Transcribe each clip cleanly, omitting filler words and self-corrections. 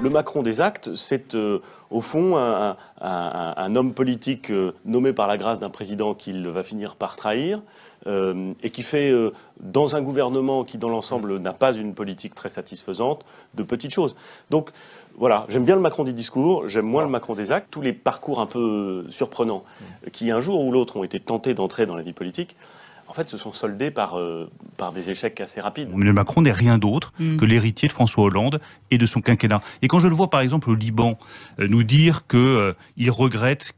Le Macron des actes, c'est au fond un homme politique nommé par la grâce d'un président qu'il va finir par trahir et qui fait, dans un gouvernement qui, dans l'ensemble, n'a pas une politique très satisfaisante, de petites choses. Donc, voilà, j'aime bien le Macron des discours, j'aime moins le Macron des actes. Tous les parcours un peu surprenants qui, un jour ou l'autre, ont été tentés d'entrer dans la vie politique, en fait, se sont soldés par des échecs assez rapides. Emmanuel Macron n'est rien d'autre que l'héritier de François Hollande et de son quinquennat. Et quand je le vois, par exemple, au Liban, nous dire qu'il regrette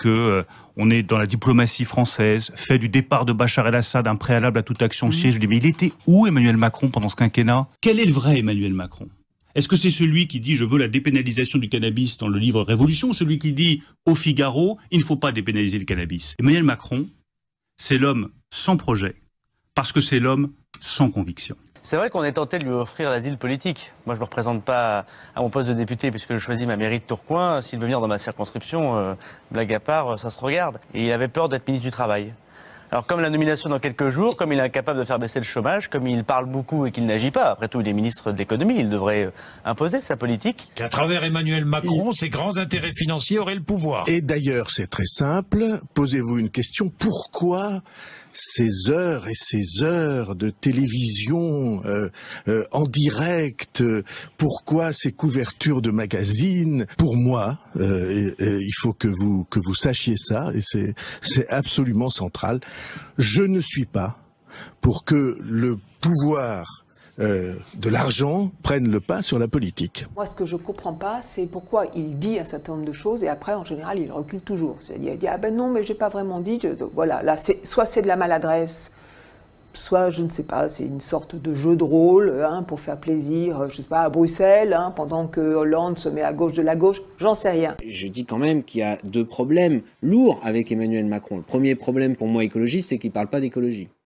on est dans la diplomatie française, fait du départ de Bachar el-Assad un préalable à toute action de siège, je dis, mais il était où Emmanuel Macron pendant ce quinquennat? Quel est le vrai Emmanuel Macron? Est-ce que c'est celui qui dit « je veux la dépénalisation du cannabis » dans le livre Révolution, ou celui qui dit au Figaro « il ne faut pas dépénaliser le cannabis ». Emmanuel Macron, c'est l'homme sans projet, parce que c'est l'homme sans conviction. C'est vrai qu'on est tenté de lui offrir l'asile politique. Moi, je ne me représente pas à mon poste de député puisque je choisis ma mairie de Tourcoing. S'il veut venir dans ma circonscription, blague à part, ça se regarde. Et il avait peur d'être ministre du Travail. Alors, comme la nomination dans quelques jours, comme il est incapable de faire baisser le chômage, comme il parle beaucoup et qu'il n'agit pas, après tout, il est ministre de l'économie, il devrait imposer sa politique. Qu'à travers Emmanuel Macron, ses grands intérêts financiers auraient le pouvoir. Et d'ailleurs, c'est très simple. Posez-vous une question. Pourquoi ces heures et ces heures de télévision en direct? Pourquoi ces couvertures de magazines? Pour moi, il faut que vous sachiez ça, et c'est absolument central. Je ne suis pas pour que le pouvoir de l'argent prenne le pas sur la politique. Moi, ce que je ne comprends pas, c'est pourquoi il dit un certain nombre de choses et après, en général, il recule toujours. C'est-à-dire, il dit « Ah ben non, mais j'ai pas vraiment dit. » Voilà, là, soit c'est de la maladresse, soit, je ne sais pas, c'est une sorte de jeu de rôle pour faire plaisir, je sais pas, à Bruxelles, pendant que Hollande se met à gauche de la gauche, j'en sais rien. Je dis quand même qu'il y a deux problèmes lourds avec Emmanuel Macron. Le premier problème pour moi écologiste, c'est qu'il ne parle pas d'écologie.